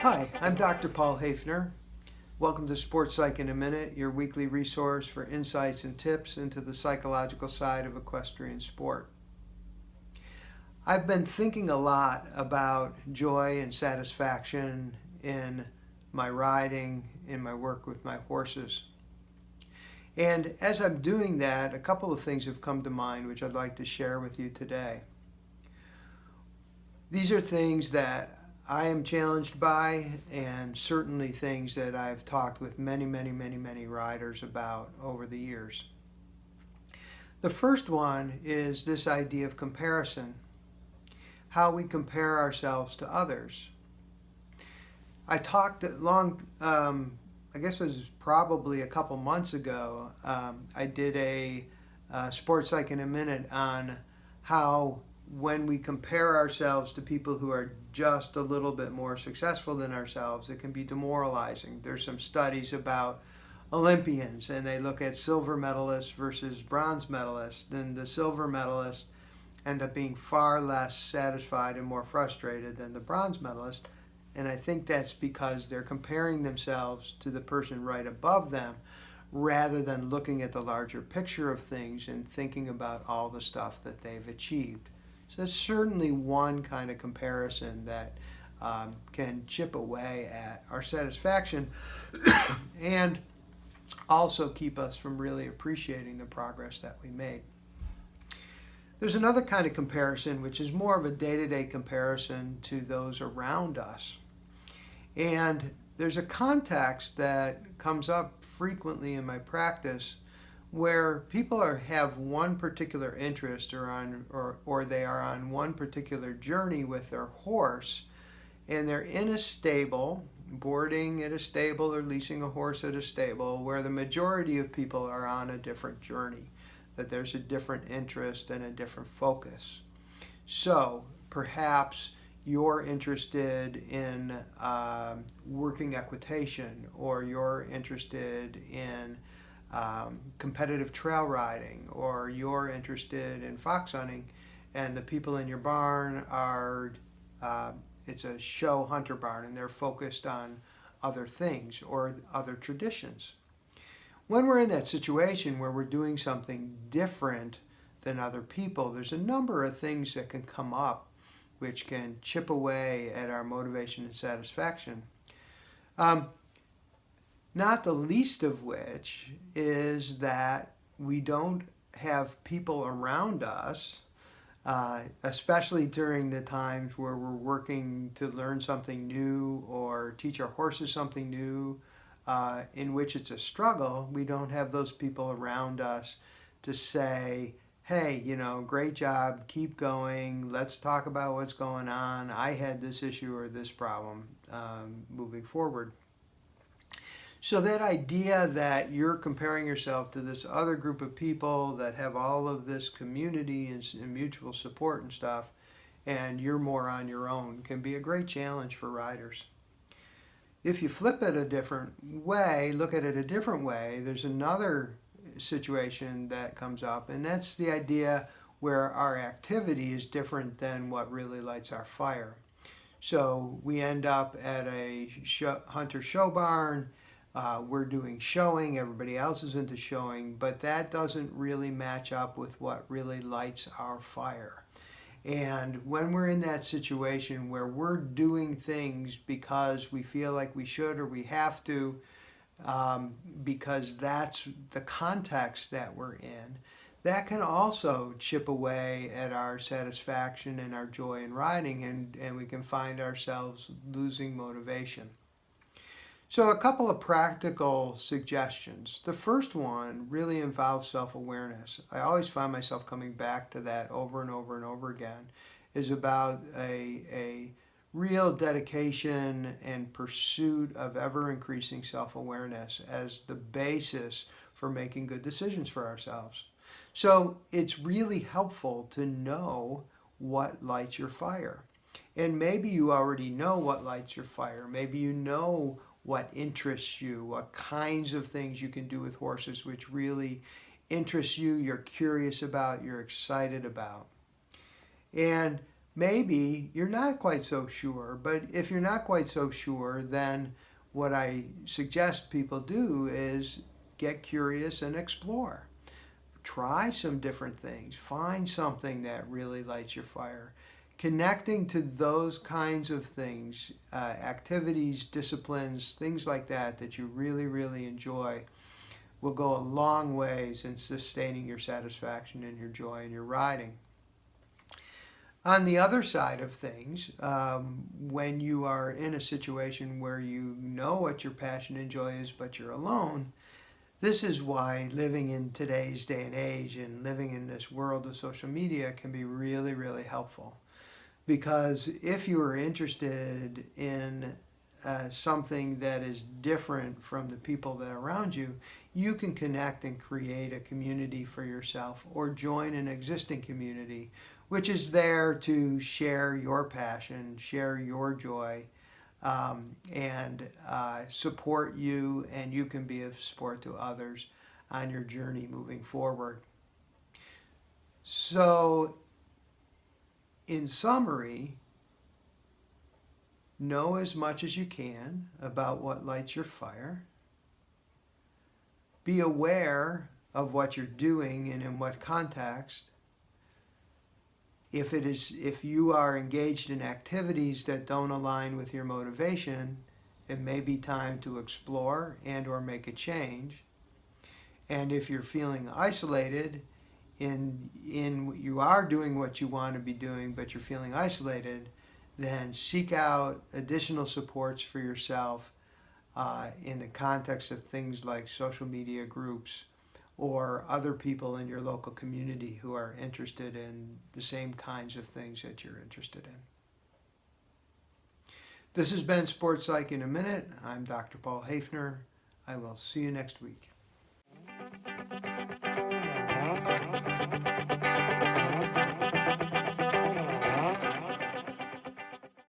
Hi, I'm Dr. Paul Haefner. Welcome to Sport Psych in a Minute, your weekly resource for insights and tips into the psychological side of equestrian sport. I've been thinking a lot about joy and satisfaction in my riding, in my work with my horses. And as I'm doing that, a couple of things have come to mind which I'd like to share with you today. These are things that I am challenged by, and certainly things that I've talked with many riders about over the years. The first one is this idea of comparison, how we compare ourselves to others. I talked I guess it was probably a couple months ago, I did a Sport Psych in a Minute on how when we compare ourselves to people who are just a little bit more successful than ourselves, it can be demoralizing. There's some studies about Olympians, and they look at silver medalists versus bronze medalists, and the silver medalists end up being far less satisfied and more frustrated than the bronze medalist. And I think that's because they're comparing themselves to the person right above them rather than looking at the larger picture of things and thinking about all the stuff that they've achieved. So that's certainly one kind of comparison that can chip away at our satisfaction and also keep us from really appreciating the progress that we made. There's another kind of comparison which is more of a day-to-day comparison to those around us. And there's a context that comes up frequently in my practice where people have one particular interest or they are on one particular journey with their horse, and they're in a stable, boarding at a stable or leasing a horse at a stable, where the majority of people are on a different journey, that there's a different interest and a different focus. So perhaps you're interested in working equitation, or you're interested in competitive trail riding, or you're interested in fox hunting, and the people in your barn are, it's a show hunter barn, and they're focused on other things or other traditions. When we're in that situation where we're doing something different than other people, there's a number of things that can come up which can chip away at our motivation and satisfaction. Not the least of which is that we don't have people around us, especially during the times where we're working to learn something new or teach our horses something new, in which it's a struggle. We don't have those people around us to say, hey, great job, keep going, let's talk about what's going on, I had this issue or this problem moving forward. So that idea that you're comparing yourself to this other group of people that have all of this community and mutual support and stuff, and you're more on your own, can be a great challenge for riders. If you flip it a different way, look at it a different way, there's another situation that comes up, and that's the idea where our activity is different than what really lights our fire. So we end up at a hunter show barn, we're doing showing, everybody else is into showing, but that doesn't really match up with what really lights our fire. And when we're in that situation where we're doing things because we feel like we should or we have to, because that's the context that we're in, that can also chip away at our satisfaction and our joy in riding, and we can find ourselves losing motivation. So a couple of practical suggestions. The first one really involves self-awareness. I always find myself coming back to that over and over again, is about a real dedication and pursuit of ever-increasing self-awareness as the basis for making good decisions for ourselves. So it's really helpful to know what lights your fire. And maybe you already know what lights your fire. Maybe you know what interests you, what kinds of things you can do with horses which really interest you, you're curious about, you're excited about. And Maybe you're not quite so sure, but if you're not quite so sure, then what I suggest people do is get curious and explore. Try some different things. Find something that really lights your fire. Connecting to those kinds of things, activities, disciplines, things like that that you really, really enjoy will go a long ways in sustaining your satisfaction and your joy in your riding. On the other side of things, when you are in a situation where you know what your passion and joy is, but you're alone, this is why living in today's day and age and living in this world of social media can be really, really helpful. Because if you are interested in something that is different from the people that are around you, you can connect and create a community for yourself or join an existing community which is there to share your passion, share your joy, and support you, and you can be of support to others on your journey moving forward. So, in summary, know as much as you can about what lights your fire. Be aware of what you're doing and in what context. If you are engaged in activities that don't align with your motivation, it may be time to explore and or make a change. And if you're feeling isolated in you are doing what you want to be doing, but you're feeling isolated, then seek out additional supports for yourself in the context of things like social media groups or other people in your local community who are interested in the same kinds of things that you're interested in. This has been Sport Psych in a Minute. I'm Dr. Paul Haefner. I will see you next week.